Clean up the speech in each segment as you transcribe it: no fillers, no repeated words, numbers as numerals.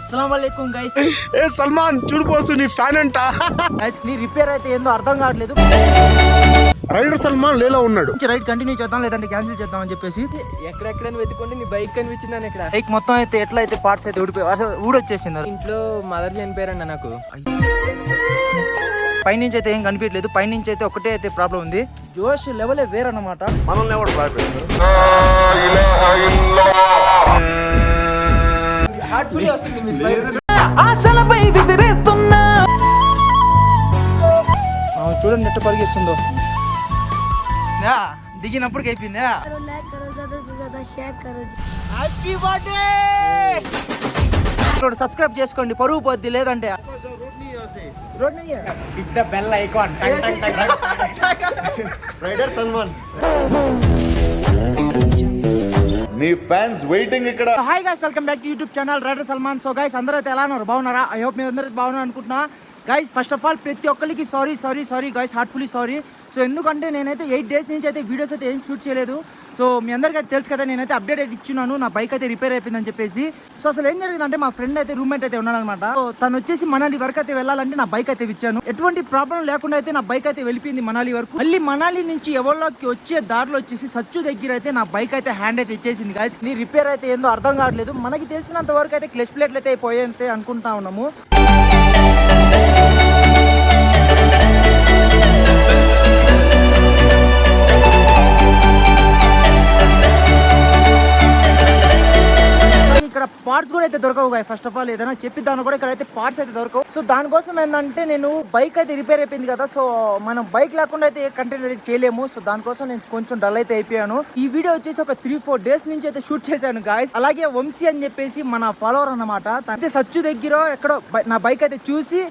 अस्सलाम वालेकुम गाइस। ఏ సల్మాన్ చూడిపోసు నీ ఫ్యాన్ అంట. గైస్ నీ రిపేర్ అయితే ఏందో అర్థం కావట్లేదు. రైడర్ సల్మాన్ లేలో ఉన్నాడు. రైడ్ కంటిన్యూ చేద్దాం లేదంటే క్యాన్సిల్ చేద్దాం అని చెప్పేసి ఎక్కడెక్కడ వెతుకుంటే నీ బైక్ కనిపించిందని ఇక్కడ బైక్ మొత్తం అయితే ఎట్లా అయితే పార్ట్స్ అయితే ఊడొచ్చేసింది. ఇంట్లో మదర్ చనిపోయారన్న నాకు. పైనుంచి అయితే ఏం కనిపించలేదు. పైనుంచి అయితే ఒకటే అయితే ప్రాబ్లం ఉంది. జోష్ లెవెలే వేరన్నమాట. మనల్ని ఎవరు చూడండి నెట్టు పరిగిస్తుందో. దిగినప్పటికి అయిపోయిందా. సబ్స్క్రైబ్ చేసుకోండి, పరువు పోద్ది. లేదంటే రైడర్ సల్మాన్ నీ ఫ్యాన్స్ వెయిటింగ్ ఇక్కడ. Hi guys, welcome back to YouTube channel rider Salman. So guys అందరూ అయితే ఎలా ఉన్నారు? బాగున్నారా? ఐ హోప్ మీరు అందరూ బాగున్నారు అనుకుంటున్నా. గైస్ ఫస్ట్ ఆఫ్ ఆల్ ప్రతి ఒక్కరికి sorry guys, heartfully sorry. So ఎందుకంటే నేనైతే 8 days నుంచి అయితే వీడియోస్ అయితే ఏం షూట్ చేయలేదు. సో మీ అందరికీ అయితే తెలుసు కదా, నేనైతే అప్డేట్ అయితే ఇచ్చున్నాను నా బైక్ అయితే రిపేర్ అయిపోయిందని చెప్పేసి. సో అసలు ఏం జరిగిందంటే మా ఫ్రెండ్ అయితే రూమ్మేట్ అయితే ఉన్నాడు అనమాట. సో తను వచ్చేసి మనాలి వరకు అయితే వెళ్ళాలంటే నా బైక్ అయితే ఇచ్చాను. ఎటువంటి ప్రాబ్లం లేకుండా అయితే నా బైక్ అయితే వెళ్ళిపోయింది మనాలి వరకు. మళ్ళీ మనాలి నుంచి ఎవరిలోకి వచ్చే దారిలో వచ్చేసి సచ్చు దగ్గర అయితే నా బైక్ అయితే హ్యాండ్ అయితే ఇచ్చేసింది. గైస్ నీ రిపేర్ అయితే ఏందో అర్థం కావట్లేదు. మనకి తెలిసినంత వరకు అయితే క్లచ్ ప్లేట్లు అయితే పోయి అనుకుంటా ఉన్నాము. ఇక్కడ పార్ట్స్ కూడా అయితే దొరకవు. ఫస్ట్ ఆఫ్ ఆల్ ఏదైనా చెప్పిద్దాను కూడా ఇక్కడ అయితే పార్ట్స్ అయితే దొరకవు. సో దానికోసం ఏంటంటే నేను బైక్ అయితే రిపేర్ అయిపోయింది కదా. సో మనం బైక్ లేకుండా అయితే కంటెంట్ అయితే చేయలేము. సో దానికోసం నేను కొంచెం డల్ అయితే అయిపోయాను. ఈ వీడియో వచ్చేసి ఒక 3-4 days నుంచి అయితే షూట్ చేశాను గాయస్. అలాగే వంశీ అని చెప్పేసి మన ఫాలోవర్ అన్నమాట. అయితే సచ్చు దగ్గర ఎక్కడో నా బైక్ అయితే చూసి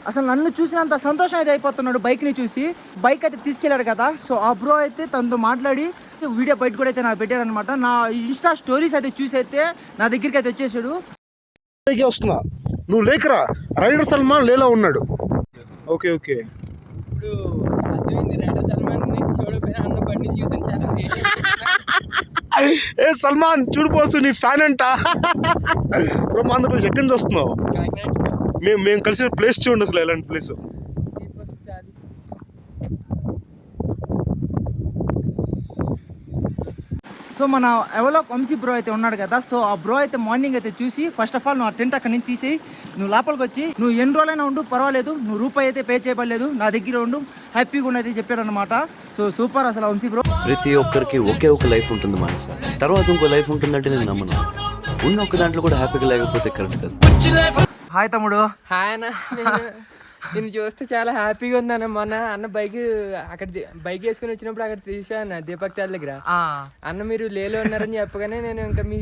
అసలు నన్ను చూసినంత సంతోషం అయితే అయిపోతున్నాడు. బైక్ ని చూసి బైక్ అయితే తీసుకెళ్లాడు కదా. సో ఆ బ్రో అయితే తనతో మాట్లాడి వీడియో బయట కూడా అయితే నాకు పెట్టాడు అనమాట. నా ఇన్స్టా స్టోరీస్ అయితే చూసి అయితే నా దగ్గరికి అయితే వచ్చేసాడు. వస్తున్నా, నువ్వు లేకరా. రైడర్ సల్మాన్ లేలో ఉన్నాడు. ఓకే ఓకే, ఇప్పుడు అర్థమైంది. రైడర్ సల్మాన్ చూడకపోయినా అన్న బండి చూసాను చాలా. ఏ సల్మాన్ చూడిపోసు నీ ఫ్యాన్ అంట. బ్రో ఆంధ్రప్రదేశ్ ఎక్కడి నుంచి వస్తున్నావు? మేము కలిసిన ప్లేస్ చూడండి, అసలు ఎలాంటి ప్లేస్. సో మన ఎవరో వంశీ బ్రో అయితే ఉన్నాడు కదా. సో ఆ బ్రో అయితే మార్నింగ్ అయితే చూసి ఫస్ట్ ఆఫ్ ఆల్ నువ్వు ఆ టెంట్ అక్కడి నుంచి తీసి నువ్వు లోపలికి వచ్చి నువ్వు ఎన్ని రోజులైనా ఉండు పర్వాలేదు, నువ్వు రూపాయి అయితే పే చేయబడలేదు, నా దగ్గర ఉండు, హ్యాపీగా ఉండేది చెప్పాడు అనమాట. సో సూపర్ అసలు వంశీ బ్రో. ప్రతి ఒక్కరికి ఒకే ఒక లైఫ్ ఉంటుంది మనసు, తర్వాత ఇంకో లైఫ్ ఉంటుందంటే నేను నమ్మను. ఉన్న ఒక దాంట్లో కూడా హ్యాపీగా లేకపోతే కరెక్ట్ కాదు. హాయ్ తమ్ముడు. హాయ్ అన్న. నేను చూస్తే చాలా హ్యాపీగా ఉందన్న. మొన్న అన్న అక్కడ బైక్ వేసుకుని వచ్చినప్పుడు అక్కడ తీసా అన్న దీపక్ తాల్ దగ్గర. అన్న మీరు లేలో ఉన్నారని చెప్పగానే నేను ఇంకా మీ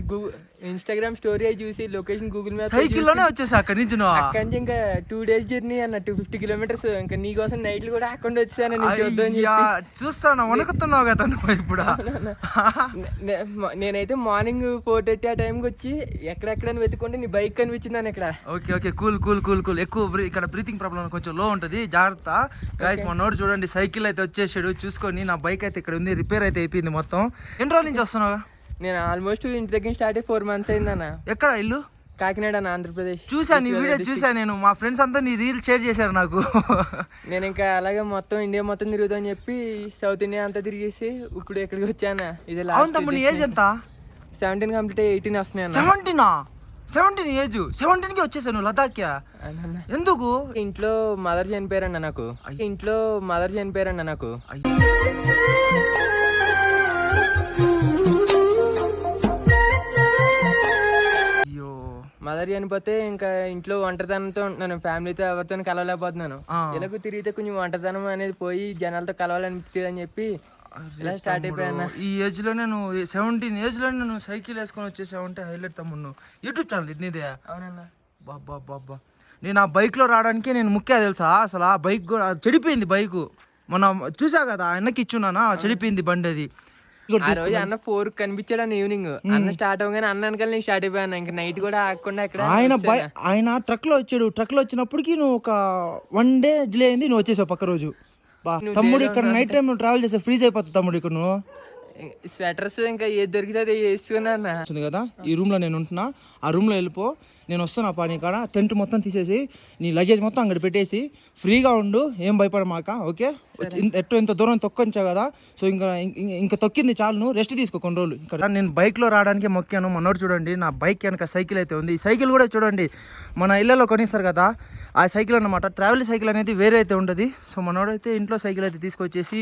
ఇన్స్టాగ్రామ్ స్టోరీ అయి చూసి లొకేషన్ గూగుల్ మ్యాప్ సైకిల్లోనే వచ్చేసా అక్కడి నుంచి. అక్కడి నుంచి ఇంకా 2 days జర్నీ అన్న, 250 kilometers. ఇంకా నీకోసం నైట్లు కూడా అక్కడ వచ్చాను నేను చూద్దాం. చూస్తాను వణుకుతున్నావు కదా నువ్వు ఇప్పుడు. నేనైతే మార్నింగ్ 4:30 ఆ టైంకి వచ్చి ఎక్కడెక్కడ వెతుకుంటే నీ బైక్ కనిపించిందని ఇక్కడ. Okay okay, cool. ఎక్కువ ఇక్కడ బ్రీతింగ్ ప్రాబ్లం కొంచెం లో ఉంటుంది, జాగ్రత్త. గైస్ మనోడు చూడండి సైకిల్ అయితే వచ్చేసాడు. చూసుకొని నా బైక్ అయితే ఇక్కడ ఉంది, రిపేర్ అయితే అయిపోయింది మొత్తం. ఎన్ని రోజుల నుంచి వస్తున్నావు? నేను ఆల్మోస్ట్ ఇంటి దగ్గర స్టార్ట్ అయ్యి 4 months అయిందన్న. ఎక్కడ ఇల్లు? కాకినాడ అన్న, ఆంధ్రప్రదేశ్. చూసాను నీ వీడియో చూసాను నేను. మా ఫ్రెండ్స్ అంతా నీ రీల్ షేర్ చేశారు నాకు. నేను ఇంకా అలాగే మొత్తం ఇండియా మొత్తం తిరుగుతామని చెప్పి సౌత్ ఇండియా అంతా తిరిగేసి ఇప్పుడు ఇక్కడికి వచ్చానా. ఇది అవును తమ్ముడు, నీ ఏజ్ ఎంత? 17 కంప్లీట్ అయ్యి 18 వస్తున్నాయి అన్న. 17 ఏజ్? 17కి వచ్చేసాను లదాఖ్. ఎందుకు? ఇంట్లో మదర్ చనిపోయారన్న నాకు. మదర్ చనిపోతే ఇంకా ఇంట్లో ఒంటరితనంతో ఉంటున్నాను. ఫ్యామిలీతో ఎవరితో కలవలేకపోతున్నాను. ఇలాగ తిరిగితే కొంచెం ఒంటరితనం అనేది పోయి జనాలతో కలవాలనిపిస్తుంది అని చెప్పి ఇలా స్టార్ట్ అయిపోయాను. ఈ ఏజ్ లోనే నువ్వు 17 ఏజ్ లోనే నువ్వు సైకిల్ వేసుకొని వచ్చేసావంటే హైలైట్ తమ్ముడు. యూట్యూబ్ ఛానల్ ఇది నీదే? అవునన్నా. బాబా నేను ఆ బైక్ లో రావడానికి నేను ముఖ్య తెలుసా, అసలు ఆ బైక్ కూడా చెడిపోయింది. బైక్ మొన్న చూసా కదా, అన్నకి ఇచ్చున్నానా, చెడిపోయింది బండి. అది ఆ రోజు అన్న 4 కనిపించాడు అన్న ఈవినింగ్. అన్న స్టార్ట్ అవగానే అన్న వెనకాల నేను స్టార్ట్ అయిపోయాను. ఇంకా నైట్ కూడా ఆగకుండా అక్కడ ఆయన ట్రక్ లో వచ్చాడు. ట్రక్ లో వచ్చినప్పటికి నువ్వు ఒక 1 day డిలే అయింది, నువ్వు వచ్చేసావు పక్క రోజు. తమ్ముడు ఇక్కడ నైట్ టైం ట్రావెల్ చేస్తే ఫ్రీజ్ అయిపోతుంది తమ్ముడు. ఇక్కడ నువ్వు స్వెటర్స్ ఇంకా ఏది దొరికితే అది వేసుకున్నా కదా. ఈ రూమ్ లో నేను ఉంటున్నా, ఆ రూమ్ లో వెళ్ళిపో. నేను వస్తున్నా పా నీ కాడ టెంట్ మొత్తం తీసేసి నీ లగేజ్ మొత్తం అక్కడ పెట్టేసి ఫ్రీగా ఉండు, ఏం భయపడమాక, ఓకే? ఇంత దూరం తొక్కొంచావు కదా, సో ఇంకా తొక్కింది చాలు, నువ్వు రెస్ట్ తీసుకో కొన్ని రోజులు. ఇక్కడ నేను బైక్లో రావడానికి మొక్కాను. మనోడు చూడండి నా బైక్ వెనక సైకిల్ అయితే ఉంది. ఈ సైకిల్ కూడా చూడండి మన ఇళ్ళలో కొనిస్తారు కదా ఆ సైకిల్ అన్నమాట. ట్రావెల్ సైకిల్ అనేది వేరే అయితే ఉంటుంది. సో మనోడు అయితే ఇంట్లో సైకిల్ అయితే తీసుకొచ్చేసి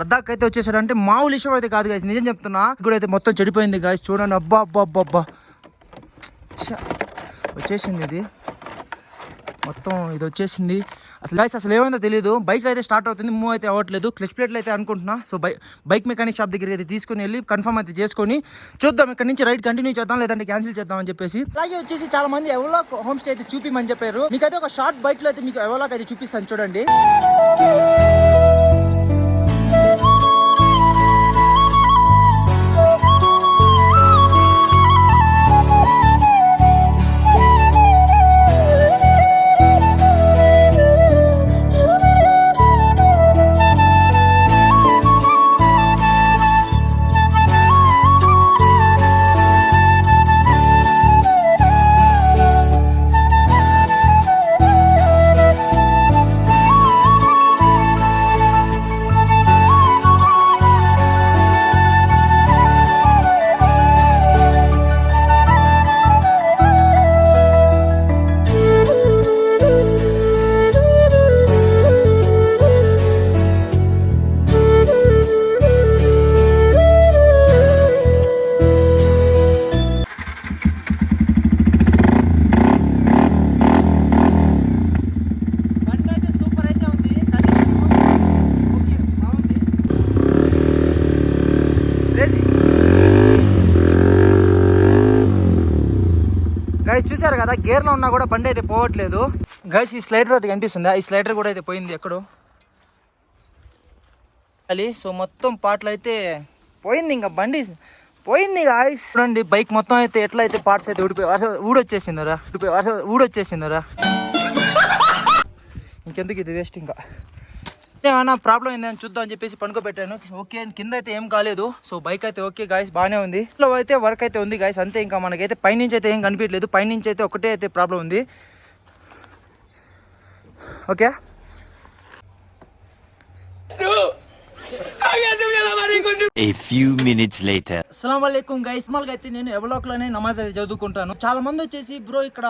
లద్దాఖ్ అయితే వచ్చేసాడు. అంటే మామూలు విషయం అయితే కాదు గాయస్, నిజం చెప్తున్నా. కూడా అయితే మొత్తం చెడిపోయింది గాయస్, చూడండి. అబ్బా అబ్బా అబ్బా అబ్బా వచ్చేసింది ఇది మొత్తం, ఇది వచ్చేసింది. అసలు గాయస్ అసలు ఏమైందో తెలియదు. బైక్ అయితే స్టార్ట్ అవుతుంది, మూవ్ అయితే అవ్వట్లేదు. క్లచ్ ప్లేట్లు అయితే అనుకుంటున్నా. సో బైక్ మెకానిక్ షాప్ దగ్గరికి అయితే తీసుకుని వెళ్ళి కన్ఫర్మ్ అయితే చేసుకొని చూద్దాం, ఇక్కడ నుంచి రైడ్ కంటిన్యూ చేద్దాం లేదంటే క్యాన్సిల్ చేద్దాం అని చెప్పేసి. అలాగే వచ్చేసి చాలా మంది ఎవలాక్ హోమ్ స్టే అయితే చూపిమని చెప్పారు. మీకైతే ఒక షార్ట్ బైక్ లో అయితే మీకు ఎవలాక్ అయితే చూపిస్తాను చూడండి. గైస్ చూసారు కదా, గేర్లో ఉన్నా కూడా బండి అయితే పోవట్లేదు. గైస్ ఈ స్లైడర్ అయితే కనిపిస్తుందా, ఈ స్లైడర్ కూడా అయితే పోయింది ఎక్కడో. సో మొత్తం పార్ట్లు అయితే పోయింది, ఇంకా బండి పోయింది గాయస్. చూడండి బైక్ మొత్తం అయితే ఎట్లా అయితే పార్ట్స్ అయితే ఊడొచ్చేసిందరా. ఇంకెందుకు ఇది వేస్ట్. ఇంకా ఏమైనా ప్రాబ్లం ఏందని చూద్దాం అని చెప్పేసి పనుకోబెట్టాను. ఓకే కింద అయితే ఏం కాలేదు. సో బైక్ అయితే ఓకే గాయస్, బాగానే ఉంది. ఇంట్లో అయితే వర్క్ అయితే ఉంది గాయస్, అంతే. ఇంకా మనకైతే పైనుంచి అయితే ఏం కనిపించలేదు. పైనుంచి అయితే ఒకటే అయితే ప్రాబ్లం ఉంది. Okay A few minutes later. అస్సలాముఅలైకుం గైస్. మామూలుగా అయితే నేను ఎవలోక్లోనే నమాజ్ అయితే చదువుకుంటాను. చాలా మంది వచ్చేసి బ్రో ఇక్కడ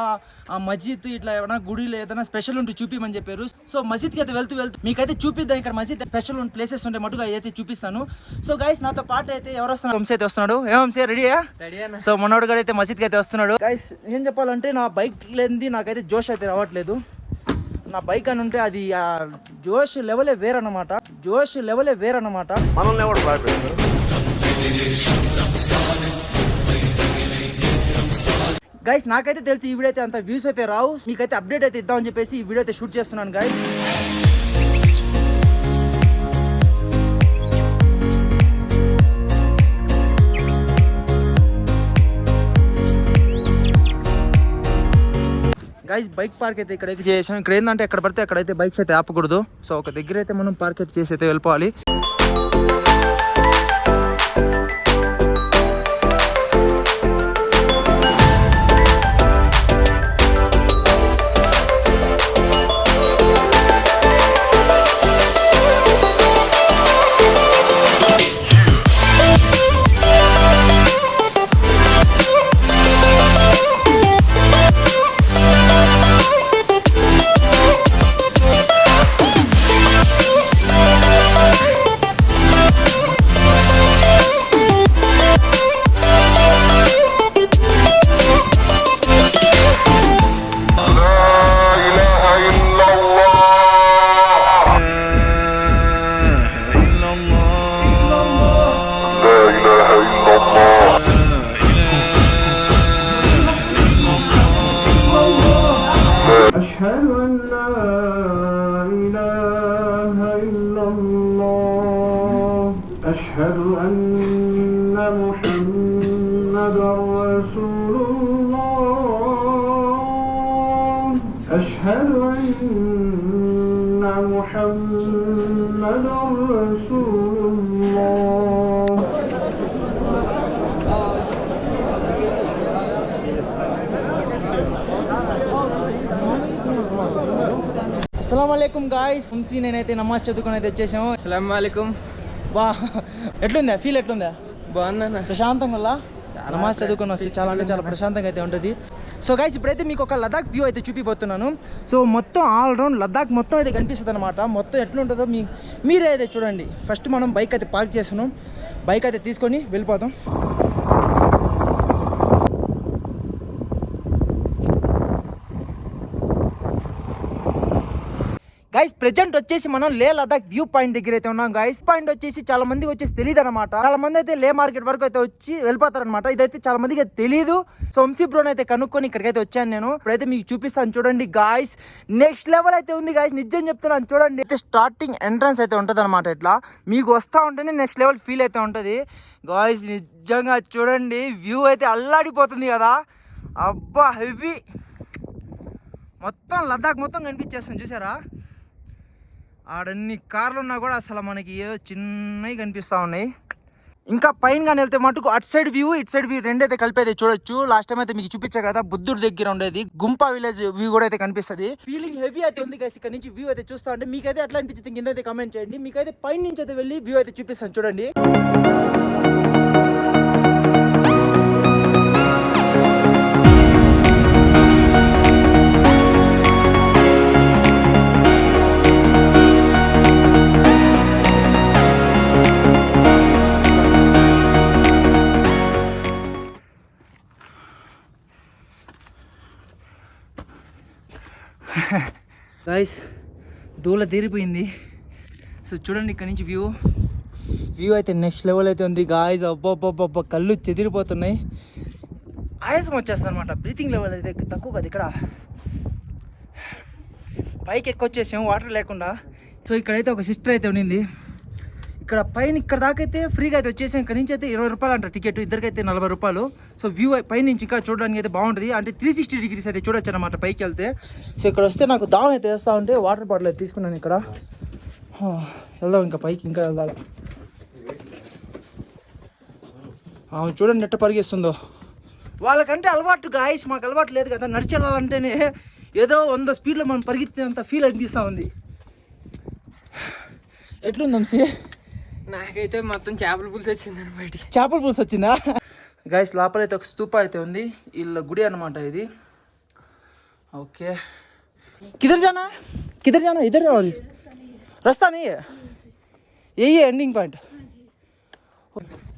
మస్జిద్ ఇట్లా ఏమైనా గుడిలో ఏదైనా స్పెషల్ ఉంటే చూపిమని చెప్పారు. సో మస్జిద్కి అయితే వెళ్తూ మీకైతే చూపిద్దాం. ఇక్కడ మస్జిద్ స్పెషల్ ఉన్న ప్లేసెస్ ఉంటే మటుగా అయితే చూపిస్తాను. సో గైస్ నాతో పాటు అయితే ఎవరు వస్తున్నారు, వంశీ అయితే వస్తున్నాడు. వంశీ రెడీయా? సో మనోడు గారు అయితే మస్జిద్కి అయితే వస్తున్నాడు. గైస్ ఏం చెప్పాలంటే నా బైక్ లేనిది నాకైతే జోష్ అయితే రావట్లేదు. నా బైక్ అని ఉంటే అది జోష్ లెవెలే వేరన్నమాట. మనల్ని ఎవరు భయపెడతారు? గైస్ నాకైతే తెలిసి ఈ వీడియో అయితే అంత వ్యూస్ అయితే రావు. మీకైతే అప్డేట్ అయితే ఇద్దామని చెప్పేసి ఈ వీడియో అయితే షూట్ చేస్తున్నాను గైస్. గైస్ బైక్ పార్క్ అయితే ఇక్కడైతే చేసాం. ఇక్కడ ఏంటంటే ఎక్కడ పడితే అక్కడైతే బైక్స్ అయితే ఆపకూడదు. సో ఒక దగ్గర అయితే మనం పార్క్ అయితే చేసి అయితే వెళ్ళిపోవాలి. أشهد أن لا إله إلا الله أشهد أن محمدا رسول الله أشهد أن محمدا رسول الله. అస్సలం వాలేకుమ్ గాయ్స్. ముంసి నేనైతే నమాజ్ చదువుకొని అయితే వచ్చేసాము. అస్సలం వాలేకుమ్. బా ఎట్లుందా ఫీల్ ఎట్లుందా? బాగుందన్న. ప్రశాంతంగా వల్ల నమాజ్ చదువుకొని వస్తే చాలా అంటే చాలా ప్రశాంతంగా అయితే ఉంటుంది. సో గైస్ ఇప్పుడైతే మీకు ఒక లదాఖ్ వ్యూ అయితే చూపిపోతున్నాను. సో మొత్తం ఆల్ రౌండ్ లదాఖ్ మొత్తం అయితే కనిపిస్తుంది అనమాట. మొత్తం ఎట్లుంటుందో మీరే అయితే చూడండి. ఫస్ట్ మనం బైక్ అయితే పార్క్ చేస్తున్నాం. బైక్ అయితే తీసుకొని వెళ్ళిపోతాం. గైస్ ప్రెజెంట్ వచ్చేసి మనం లే లదాఖ్ వ్యూ పాయింట్ దగ్గర అయితే ఉన్నాం. గైస్ పాయింట్ వచ్చేసి చాలా మందికి వచ్చేసి తెలియదు అనమాట. చాలా మంది అయితే లే మార్కెట్ వరకు అయితే వచ్చి వెళ్ళిపోతారు అనమాట. ఇదైతే చాలా మందికి అయితే తెలియదు. సో వంశీ బ్రోన్ అయితే కనుక్కొని ఇక్కడికైతే వచ్చాను నేను. ఇప్పుడైతే మీకు చూపిస్తాను చూడండి గాయస్. నెక్స్ట్ లెవెల్ అయితే ఉంది గాయస్, నిజం చెప్తున్నాను చూడండి. అయితే స్టార్టింగ్ ఎంట్రన్స్ అయితే ఉంటుంది అనమాట. ఇట్లా మీకు వస్తూ ఉంటేనే నెక్స్ట్ లెవెల్ ఫీల్ అయితే ఉంటుంది గాయస్. నిజంగా చూడండి వ్యూ అయితే అల్లాడిపోతుంది కదా. అబ్బా హెవీ, మొత్తం లదాఖ్ మొత్తం కనిపించేస్తుంది చూసారా. ఆడన్ని కార్లు ఉన్నా కూడా అసలు మనకి ఏదో చిన్నవి కనిపిస్తూ ఉన్నాయి. ఇంకా పైన కానీ వెళ్తే మటుకు అటు సైడ్ వ్యూ ఇటు సైడ్ వ్యూ రెండైతే కలిపి అయితే చూడొచ్చు. లాస్ట్ టైం అయితే మీకు చూపించా కదా బుద్ధుడి దగ్గర ఉండేది గుంపా విలేజ్ వ్యూ కూడా అయితే కనిపిస్తుంది. ఫీలింగ్ హెవీ అయితే ఉంది గైస్. ఇక్కడ నుంచి వ్యూ అయితే చూస్తా ఉంటే మీకైతే ఎట్లా అనిపించింది కింద అయితే కామెంట్ చేయండి. మీకైతే పైన నుంచి అయితే వెళ్ళి వ్యూ అయితే చూపిస్తాను చూడండి. గాయస్ దూల తీరిపోయింది. సో చూడండి ఇక్కడ నుంచి వ్యూ అయితే నెక్స్ట్ లెవెల్ అయితే ఉంది గాయస్. అబ్బబ్బబ్బబ్బ కళ్ళు చెదిరిపోతున్నాయి. ఆయాసం వచ్చేస్తుంది అనమాట. బ్రీతింగ్ లెవెల్ అయితే తక్కువ కదా ఇక్కడ. పైకి ఎక్కొచ్చేసాము వాటర్ లేకుండా. సో ఇక్కడైతే ఒక సిస్టర్ అయితే ఉండింది. ఇక్కడ పైన ఇక్కడ దాకా అయితే ఫ్రీగా అయితే వచ్చేసాం. ఇక్కడ నుంచి అయితే 20 రూపాయలు అంట టికెట్, ఇద్దరికైతే 40 రూపాయలు. సో వ్యూ పైన నుంచి ఇంకా చూడడానికి అయితే బాగుంటుంది. అంటే 360 డిగ్రీస్ అయితే చూడొచ్చు అనమాట పైకి వెళ్తే. సో ఇక్కడ వస్తే నాకు దాహం అయితే వేస్తూ ఉంటే వాటర్ బాటిల్ అయితే తీసుకున్నాను ఇక్కడ. వెళ్దాం ఇంకా పైకి, ఇంకా వెళ్దాం. చూడండి ఎట్ట పరిగెస్తుందో. వాళ్ళకంటే అలవాటు గాయస్, మాకు అలవాటు లేదు కదా. నడిచి వెళ్ళాలంటేనే ఏదో 100 స్పీడ్లో మనం పరిగెత్తినంత ఫీల్ అనిపిస్తూ ఉంది. ఎట్లుంది వంశీ? నాకైతే మొత్తం చేపల పులుసు వచ్చిందని బయటికి. చేపల పులుసు వచ్చిందా గాయస్? లోపల అయితే ఒక స్తూప అయితే ఉంది. వీళ్ళ గుడి అనమాట ఇది. ఓకే కిధర్ జానా ఇధర్ और रास्ता नहीं है, यही है एंडिंग पॉइंट.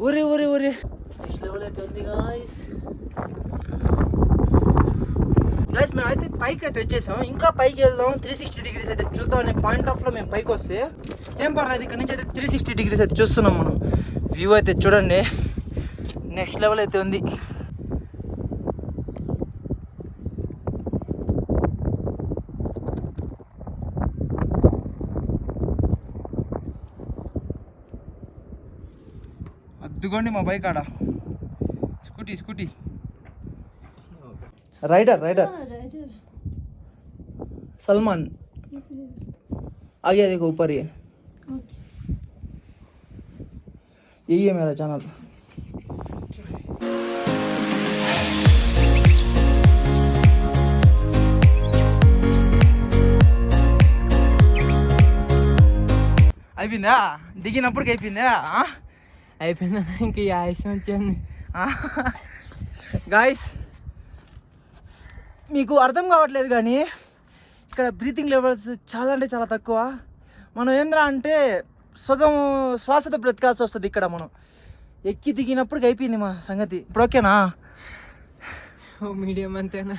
ఒరే నెక్స్ట్ లెవెల్ అయితే ఉంది గాయస్. మేమైతే పైకి అయితే వచ్చేసాం. ఇంకా పైకి వెళ్దాం, 360 డిగ్రీస్ అయితే చూద్దాం అనే పాయింట్ ఆఫ్లో మేము పైకి వస్తే ఏం పర్లేదు. ఇక్కడ నుంచి అయితే 360 డిగ్రీస్ అయితే చూస్తున్నాం మనం. వ్యూ అయితే చూడండి నెక్స్ట్ లెవెల్ అయితే ఉంది. అద్దుకోండి మా బైక్ ఆడ. స్కూటీ राइडर सलमान आ गया, देखो ऊपर ही है. यही है मेरा चैनल. అయిపోయిందా దిగినప్పటికి? అయిపోయిందా? అయిపోయిందా? ఇంక ఈ ఆయాసం వచ్చింది గాయస్. మీకు అర్థం కావట్లేదు కానీ ఇక్కడ బ్రీతింగ్ లెవెల్స్ చాలా అంటే చాలా తక్కువ. మనం ఏంద్రా అంటే సగం శ్వాసతో బ్రతకాల్సి వస్తుంది ఇక్కడ. మనం ఎక్కి దిగినప్పటికి అయిపోయింది మా సంగతి. ఇప్పుడు ఓకేనా? ఓ మీడియం అంతేనా?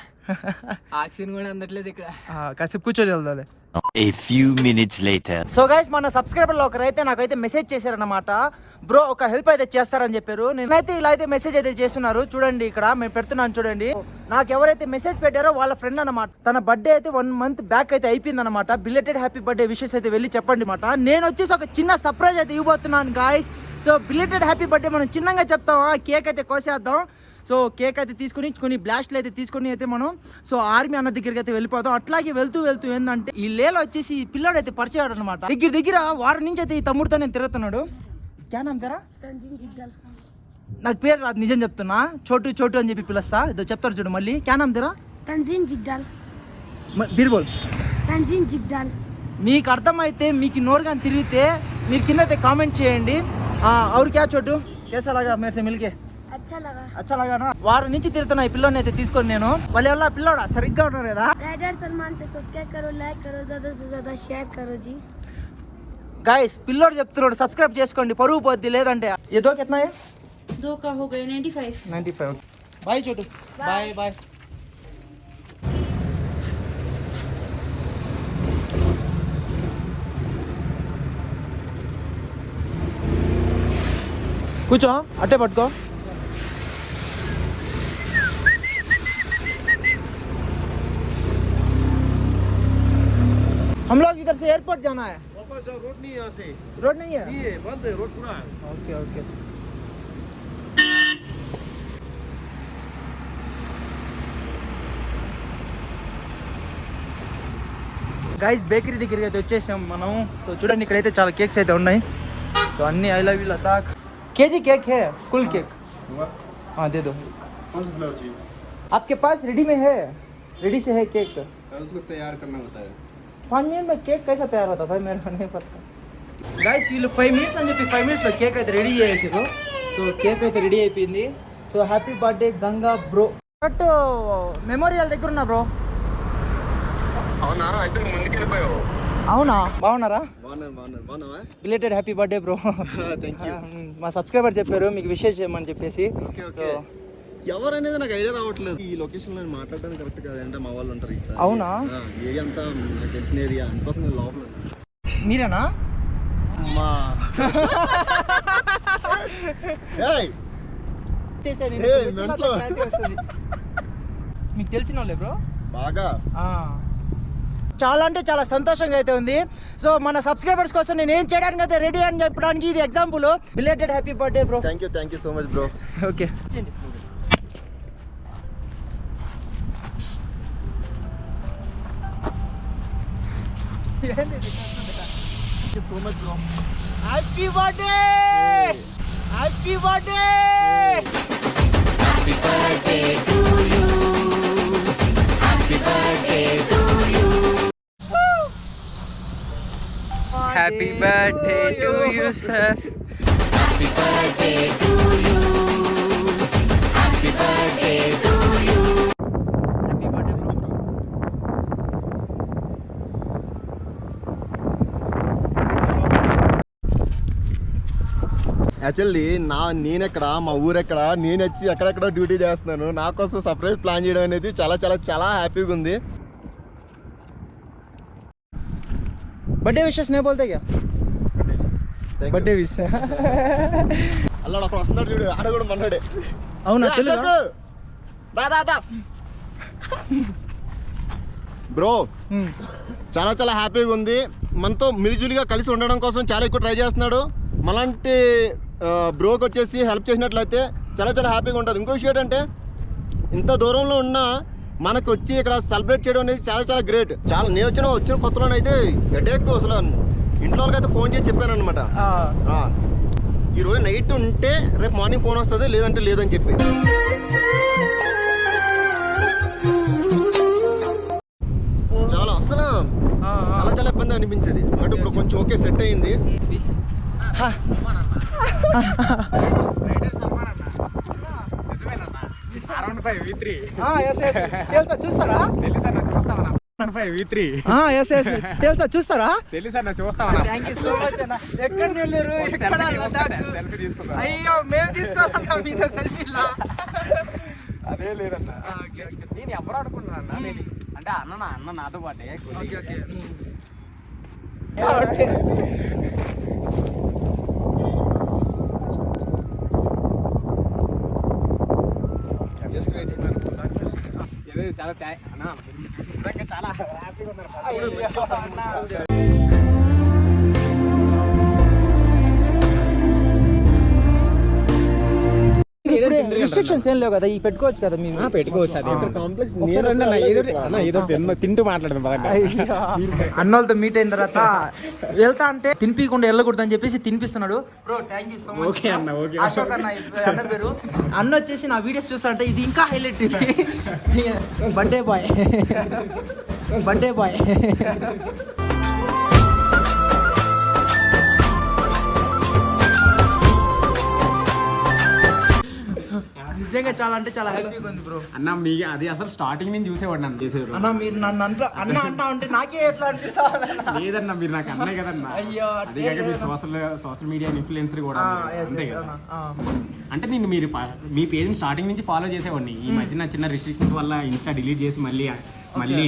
ఆక్సిజన్ కూడా అందట్లేదు ఇక్కడ. కాసేపు కూర్చొని వెళ్దాలి. A few minutes later. So guys మన సబ్స్క్రైబర్లో ఒకరైతే నాకైతే మెసేజ్ చేశారనమాట. బ్రో ఒక హెల్ప్ అయితే చేస్తారని చెప్పారు. నేనైతే ఇలా అయితే మెసేజ్ అయితే చేస్తున్నారు చూడండి. ఇక్కడ మేము పెడుతున్నాను చూడండి. నాకు ఎవరైతే మెసేజ్ పెట్టారో వాళ్ళ ఫ్రెండ్ అనమాట. తన బర్త్డే అయితే 1 month బ్యాక్ అయితే అయిపోయింది అనమాట. బిలేటెడ్ హ్యాపీ బర్త్డే విషెస్ అయితే వెళ్ళి చెప్పండి అనమాట. నేను వచ్చేసి ఒక చిన్న సర్ప్రైజ్ అయితే ఇవ్వబోతున్నాను guys. So belated happy birthday మనం చిన్నగా చెప్తామా, కేక్ అయితే కోసేద్దాం. సో కేక్ అయితే తీసుకుని కొన్ని బ్లాస్ట్లు అయితే తీసుకుని అయితే మనం సో ఆర్మీ అన్న దగ్గరికి అయితే వెళ్ళిపోతాం. అట్లాగే వెళ్తూ ఏంటంటే ఈ లేలో వచ్చేసి ఈ పిల్లాడు అయితే పరిచయాడు అనమాట. దగ్గర వారం నుంచి అయితే ఈ తమ్ముడితో నేను తిరుగుతున్నాడు. క్యానాం తెరా నాకు పేరు రాదు నిజం చెప్తున్నా. చోటు అని చెప్పి పిలుస్తా. ఇదో చెప్తారు చూడు మళ్ళీ. క్యానాం తెరా तंजीन जिगडाल బీర్ బోల్. तंजीन जिगडाल మీకు అర్థమైతే మీకు నోరు కానీ తిరిగితే మీరు కింద అయితే కామెంట్ చేయండి. और क्या छोटू कैसा लगा मेरे से मिलके? अच्छा लगा ना. వారం నుంచి తిరుగుతున్నా ఈ పిల్లోని అయితే తీసుకొని నేను. వాళ్ళ వల్ల పిల్లోడా సరిగ్గా ఉన్నారు కదా. राइडर सलमान पे सब्सक्राइब करो, लाइक करो, ज्यादा से ज्यादा शेयर करो जी. गाइस పిల్లోడు చెప్తున్నాడు సబ్స్క్రైబ్ చేసుకోండి, పరువు పోద్ది లేదంటే. ये दो कितना है? 2 का हो गए 95. 95. बाय छोटू. Bye bye. కూర్చో అట్టే పట్టుకో. हम लोग इधर से एयरपोर्ट जाना है. रोड नहीं है यहाँ से. रोड नहीं है? नहीं है, बंद है, रोड पूरा है. Okay okay. గైస్ బేకరీ దగ్గరికి అయితే వచ్చేసాం మనం. సో చూడండి ఇక్కడైతే చాలా కేక్స్ అయితే ఉన్నాయి. సో అన్ని ఐ లవ్ యూ లతాక్. కేజీ కేక్ है फुल केक. हाँ दे दो. कौन सा फ्लेवर चाहिए? आपके पास रेडी में है? रेडी से है केक? उसको तैयार करना होता है. 5 मिनट में केक कैसा तैयार होता भाई मेरे को नहीं पता. గైస్ వీళ్ళు 5 మినిట్స్ అని చెప్పి 5 మినిట్స్లో కేక్ అయితే రెడీ చేసేసారు. సో కేక్ అయితే రెడీ అయిపోయింది. So happy birthday Ganga bro. But memorial దగ్గర ఉన్నా బ్రో. అవునా అయితే ముందుకు వెళ్ళిపోయావు. అవునా బాగున్నారా? బాగున్నావా? Related happy birthday bro. Thank you. మా సబ్స్క్రైబర్ చెప్పారు మీకు విషెస్ చేయమని చెప్పేసి. ఓకే. ఎవరనేది నాకు ఐడియా రావట్లేదు. ఈ లొకేషన్ లో మాట్లాడడానికి కరెక్ట్ కాదు అంటే మా వాళ్ళు ఉంటారు ఇక్కడ. అవునా? ఏరియా అంతా నాకు తెలిసిన ఏరియా, అందుకోసం నేను లోపల ఉన్నాను. మీరేనా? మా మీకు తెలిసిన వాళ్ళే బ్రో బాగా. చాలా అంటే చాలా సంతోషంగా అయితే ఉంది. సో మన సబ్స్క్రైబర్స్ కోసం నేను ఏం చేయడానికి అయితే రెడీ అని చెప్పడానికి ఇది example. Belated happy birthday bro. Thank you so much bro. Okay. Happy birthday. Happy birthday. Happy birthday to you. Happy birthday to you. Happy birthday to you sir. Happy birthday to you. Happy birthday to you. Happy birthday bro. Actually నేనెక్కడ, మా ఊరెక్కడ, నేను వచ్చి ఎక్కడెక్కడ duty చేస్తున్నాను. నా కోసం surprise plan చేయడం అనేది చాలా చాలా చాలా హ్యాపీగా ఉంది. बर्थडे विशेष नहीं बोलते क्या? बर्थडे विश అల్లాడు అక్కడ వస్తున్నాడు చూడు, ఆడ కూడా మన్నాడే. అవునా? తెలుగు బ్రో చాలా చాలా హ్యాపీగా ఉంది. మనతో మిలిజులిగా కలిసి ఉండడం కోసం చాలా ఎక్కువ ట్రై చేస్తున్నాడు. మలాంటి బ్రోకి వచ్చేసి హెల్ప్ చేసినట్లయితే చాలా చాలా హ్యాపీగా ఉంటుంది. ఇంకో విషయం ఏంటంటే ఇంత దూరంలో ఉన్న మనకు వచ్చి ఇక్కడ సెలబ్రేట్ చేయడం అనేది చాలా చాలా గ్రేట్. చాలా నేను వచ్చిన కొత్తలోనైతే హెడేక్ అసలు ఇంట్లో వాళ్ళకైతే ఫోన్ చేసి చెప్పాను అనమాట. ఈరోజు నైట్ ఉంటే రేపు మార్నింగ్ ఫోన్ వస్తుంది, లేదంటే లేదని చెప్పి. చాలా అసలు చాలా చాలా ఇబ్బంది అనిపించేది. బట్ ఇప్పుడు కొంచెం ఓకే సెట్ అయింది. తెలుసా చూస్తారా? తెలుసా చూస్తారా? థ్యాంక్ యూ సో మచ్ అన్న. ఎక్కడ నెల్లూరు, ఎక్కడ లదాఖ్? అయ్యో మేము తీసుకోవాలన్నా మీతో సెల్ఫీలా? అదే లేదన్న, నేను ఎవరు అనుకున్నాను నేను అంటే అన్న నాతో పాటే. చాలా అన్న నిజంగా చాలా హ్యాపీగా ఉన్నారు. రిస్ట్రిక్షన్స్ ఏం లేవు కదా, ఈ పెట్టుకోవచ్చు కదా మీరు? పెట్టుకోవచ్చు. అది కాంప్లెక్స్ ఏదో తింటూ మాట్లాడదాం. అన్నోళ్ళతో మీట్ అయిన తర్వాత వెళ్తా అంటే తినిపించకుండా వెళ్ళకూడదు అని చెప్పేసి తినిపిస్తున్నాడు. Bro thank you so much. Okay అన్న, ఓకే. అశోక్ అన్న అన్న పేరు. అన్న వచ్చేసి నా వీడియోస్ చూస్తా అంటే ఇది ఇంకా హైలైట్. ఇది బర్త్డే బాయ్. నిజంగా చాలా అంటే చాలా హ్యాపీగా ఉంది బ్రో. అన్న మీ అది అసలు స్టార్టింగ్ నుంచి చూసేవాడు నన్ను చేసేవారు. అన్న మీరు నన్ను అన్న అంటే నాకే ఎట్లా అనిపిస్తుంది లేదన్నా మీరు నాకు అన్నే కదన్నా. అయ్యో, అదే కాక మీరు సోషల్ మీడియా ఇన్ఫ్లుయెన్సర్ కూడా అంతే కదా. అంటే నేను మీరు మీ పేజ్ స్టార్టింగ్ నుంచి ఫాలో చేసేవాడిని. ఈ మధ్యన చిన్న రిస్ట్రిక్షన్స్ వల్ల ఇన్స్టా డిలీట్ చేసి మళ్ళీ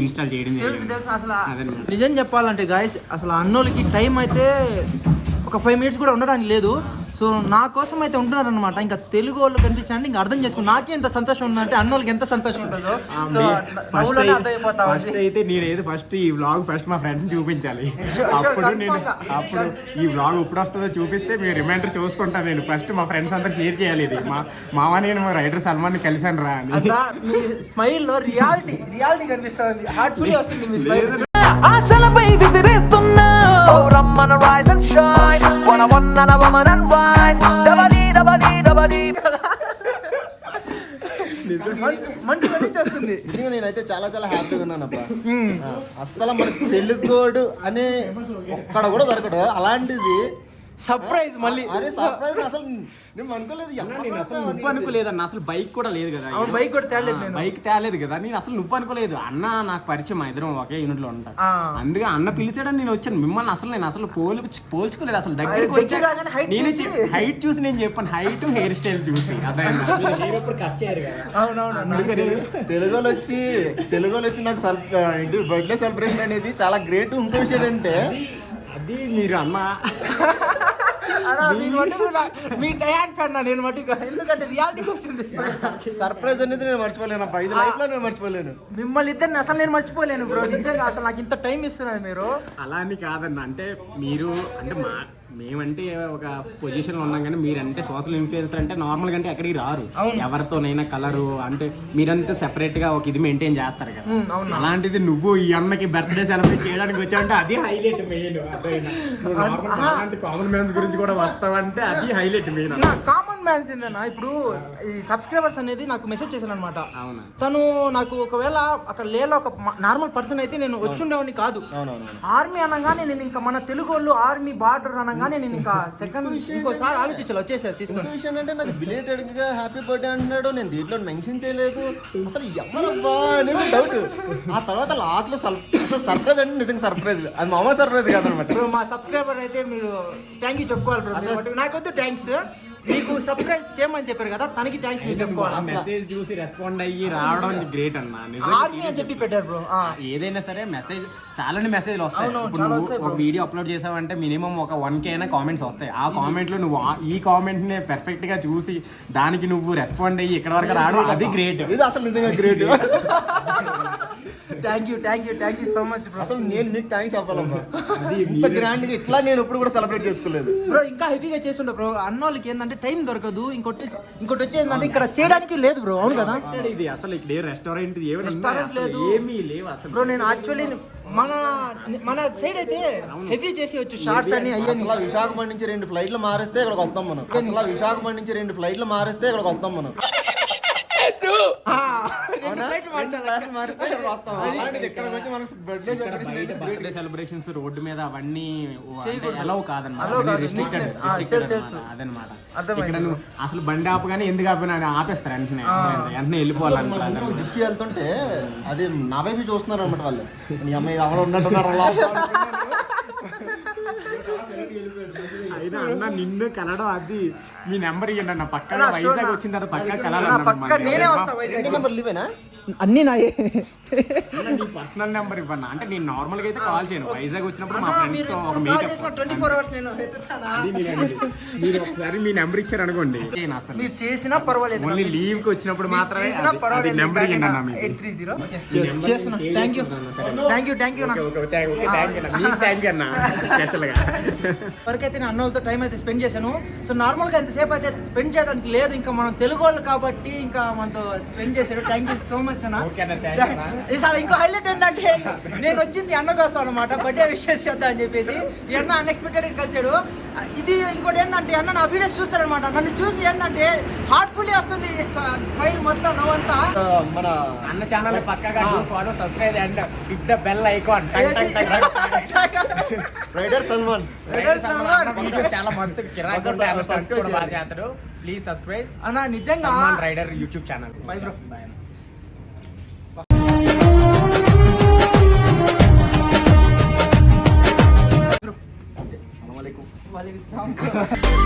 ఇన్స్టాల్ చేయడం తెలుసు అసలు నిజం చెప్పాలంటే గాయస్, అసలు అన్నోళ్ళకి టైం అయితే ఒక 5 minutes కూడా ఉండడానికి లేదు. సో నా కోసం అయితే ఉంటున్నారు అనమాట. ఇంకా తెలుగు వాళ్ళు కనిపించాలంటే ఇంకా అర్థం చేసుకో నాకే ఎంత సంతోషం ఉందంటే అన్నోళ్ళకి ఎంత సంతోషం ఉంటుందో. సో నవ్వులోనే అర్థమైపోతా ఫస్ట్ అయితే నేను ఫస్ట్ ఈ వ్లాగ్ ఫస్ట్ మా ఫ్రెండ్స్ చూపించాలి. అప్పుడు ఈ వ్లాగ్ ఎప్పుడు వస్తుందో చూపిస్తే మీరు రిమైండర్ చూసుకుంటాను. నేను ఫస్ట్ మా ఫ్రెండ్స్ అందరికి షేర్ చేయాలి. ఇది మామ నేను రైడర్ సల్మాన్ కలిసాను రా అని. మీ స్మైల్ లో రియాలిటీ కనిపిస్తుంది. హార్ట్ఫుల్లీ వస్తుంది మీ స్మైల్. ఆశలపై విదిరేస్తున్నా రమ్మన రైజ్ అండ్ షైన్ వన్న వమన్ అండ్ వైన్ డబడీ మంచి వస్తుంది. నిజంగా నేనైతే చాలా చాలా హ్యాపీగా ఉన్నాను అబ్బా. అసలు మన తెలుగోడు అనే ఒక్కడ కూడా దొరకడు. అలాంటిది సర్ప్రైజ్ మళ్ళీ. అరే సర్ప్రైజ్ అసలు నేను అనుకోలేదు. నేను అసలు నువ్వు అనుకోలేదన్న. అసలు బైక్ కూడా లేదు కదా. బైక్ కూడా తేలేదు. బైక్ తేలేదు కదా. నేను అసలు నువ్వు అనుకోలేదు. అన్న నాకు పరిచయం, ఇద్దరం ఒకే యూనిట్ లో ఉంటాం. అందుకే అన్న పిలిచాడని నేను వచ్చాను. మిమ్మల్ని నేను అసలు పోల్చుకోలేదు. అసలు దగ్గరికి వచ్చి నేను హైట్ చూసి నేను చెప్పాను. హైట్ హెయిర్ స్టైల్ చూసి తెలుగులో వచ్చి నాకు బర్త్డే సెలబ్రేషన్ అనేది చాలా గ్రేట్. ఇంకో విషయం అంటే అది మీరు అన్న మీ డయాన్ అన్నా నేను మటుకు. ఎందుకంటే రియాలిటీకి వస్తుంది సర్ప్రైజ్ అనేది నేను మర్చిపోలేను అబ్బా. ఇది లైఫ్ లో నేను మర్చిపోలేను. మిమ్మల్ని ఇద్దరిని అసలు నేను మర్చిపోలేను బ్రో. నిజంగా అసలు నాకు ఇంత టైం ఇస్తున్నారు మీరు. అలా అని కాదన్న. అంటే మీరు అంటే మేమంటే ఒక పొజిషన్ లో ఉన్నాం కానీ మీరంటే సోషల్ ఇన్ఫ్లుయెన్సర్ అంటే నార్మల్ గా అంటే ఎక్కడికి రారు. ఎవరితోనైనా కలరు అంటే మీరంటే సెపరేట్ గా ఒక ఇది మెయింటైన్ చేస్తారు కదా. అలాంటిది నువ్వు ఈ అన్నకి బర్త్డే సెలబ్రేట్ చేయడానికి వచ్చావంటే అది హైలైట్ మెయిన్. అలాంటి కామన్ మ్యాన్స్ గురించి కూడా వస్తావంటే అది హైలైట్ మెయిన్. కామన్ మ్యాన్స్ ఏంటన్నా, ఇప్పుడు ఈ సబ్స్క్రైబర్స్ అనేది నాకు మెసేజ్ చేశాను అనమాట. తను నాకు ఒకవేళ అక్కడ లేలో ఒక నార్మల్ పర్సన్ అయితే నేను వచ్చి ఉండేవాడిని కాదు. ఆర్మీ అనగానే నేను ఇంకా మన తెలుగు వాళ్ళు ఆర్మీ బార్డర్ అనగానే నేను ఇంకా ఇంకోసారి ఆలోచించాలి వచ్చేసారి తీసుకుని. విషయం అంటే నాకు బిలేటెడ్ గా హ్యాపీ బర్త్డే అంటున్నాడు. నేను దీంట్లో మెన్షన్ చేయలేదు. అసలు ఎవరబ్బా అనేది డౌట్. ఆ తర్వాత లాస్ట్ లో సర్ప్రైజ్ అంటే నిజంగా సర్ప్రైజ్. అది మామూలు సర్ప్రైజ్ కాదనమాట. మా సబ్స్క్రైబర్ అయితే మీరు థ్యాంక్ యూ చెప్పుకోవాలి బ్రో. నాకొద్దు థ్యాంక్స్, మీకు సర్ప్రైజ్ చేయమని చెప్పారు కదా, తనకి థ్యాంక్స్ మీరు చెప్పుకోవాలి. మెసేజ్ చూసి రెస్పాండ్ అయ్యి రావడం గ్రేట్ అన్న. ఆర్మీ అని చెప్పి పెట్టారు బ్రో. ఏదైనా సరే మెసేజ్ చాలా మెసేజ్లు వస్తాయి. ఒక వీడియో అప్లోడ్ చేసావంటే మినిమం ఒక 1K అయినా కామెంట్స్ వస్తాయి. ఆ కామెంట్ లో నువ్వు ఈ కామెంట్ ని పెర్ఫెక్ట్ గా చూసి దానికి నువ్వు రెస్పాండ్ అయ్యి ఇక్కడ వరకు రావడం అది గ్రేట్. ఇది అసలు నిజంగా great. Thank you so much bro. అసలు నేను నీకు థ్యాంక్స్ చెప్పాలమ్మా. ఇంత గ్రాండ్ గా ఇట్లా నేను ఇప్పుడు కూడా సెలబ్రేట్ చేసుకోలేదు బ్రో. ఇంకా హెవీగా చేస్తుండే బ్రో. అన్నోళ్ళకి ఏంటంటే టైం దొరకదు. ఇంకోటి వచ్చేందంటే ఇక్కడ చేయడానికి లేదు బ్రో. అవును కదా. ఇది అసలు ఇక్కడ రెస్టారెంట్ లేదు, ఏమీ లేవు అసలు బ్రో. నేను యాక్చువల్లీ మన సైడ్ అయితే హెవీ చేసి వచ్చు షార్ట్స్ అని అయ్యాను. అసలు విశాఖపట్నం నుంచి 2 ఫ్లైట్లు మారిస్తే ఇక్కడ వస్తాం మనం. అసలు విశాఖపట్నం నుంచి 2 ఫ్లైట్లు మారిస్తే ఇక్కడ వస్తాం మనం. బర్త్డే సెలబ్రేషన్స్ రోడ్డు మీద అవన్నీ అలౌ కాదన్నమాట. రిస్ట్రిక్టెడ్ అదనమాట. ఇక్కడ నువ్వు అసలు బండి ఆపగానే ఎందుకు ఆపినా ఆపేస్తారు. వెంటనే వెళ్ళిపోవాలన్నమాట. జిప్సీ వెళ్తుంటే అది నా వైపు చూస్తున్నారు అనమాట వాళ్ళు. నీ అమ్మాయి ఎవరు ఉన్నట్టున్నారు అలా. అయినా అన్న నిన్ను కలడం అది మీ నెంబర్ ఇవ్వండి అన్న. పక్కన వైజాగ్ వచ్చిన తర్వాత పక్క కలాలన్నా అన్ని నాయే. నీ పర్సనల్ నెంబర్ ఇవ్వన్నా. అంటే నేను నార్మల్ గా అయితే కాల్ చేయను. వైజాగ్ వచ్చినప్పుడు మా ఫ్రెండ్స్ తో ఒక మీటప్. 24 hours నేను మీరు ఒకసారి మీ నెంబర్ ఇచ్చారు అనుకోండి, అసలు మీరు చేసినా పర్వాలేదు. ఓన్లీ లీవ్ కి వచ్చినప్పుడు మాత్రమే నెంబర్ ఇవ్వండి అన్న. మీకు 830 చేస్తున్నా. థ్యాంక్ యూ అన్న స్పెషల్ గా. వరకైతే నేను అన్నోళ్ళతో టైం అయితే స్పెండ్ చేశాను. సో నార్మల్ గా ఎంతసేపు అయితే స్పెండ్ చేయడానికి లేదు. ఇంకా మనం తెలుగు వాళ్ళు కాబట్టి ఇంకా మనతో స్పెండ్ చేశాడు. థ్యాంక్ యూ సో మచ్ అన్న. ఇంకో హైలైట్ ఏంటంటే నేను వచ్చింది అన్న కోసం అనమాట. బర్త్డే విషెస్ చేద్దాం అని చెప్పేసి ఈ అన్న అన్ఎక్స్పెక్టెడ్ గా కలిసాడు. ఇది ఇంకోటి ఏంటంటే అన్న నా వీడియోస్ చూస్తారనమాట. నన్ను చూసి ఏంటంటే హార్ట్ఫుల్లీ వస్తుంది స్మైల్ మొత్తం నవ్వంతా. మన అన్న ఛానల్ పక్కగా follow subscribe and hit the bell icon. Rider Salman చాలా మస్తు కిరాక్ బాగా చేస్తాడు. ప్లీజ్ సబ్స్క్రైబ్ అన్న నిజంగా Salman rider YouTube channel. Bye bro. అస్సలాము అలైకుం. వాళ్ళకి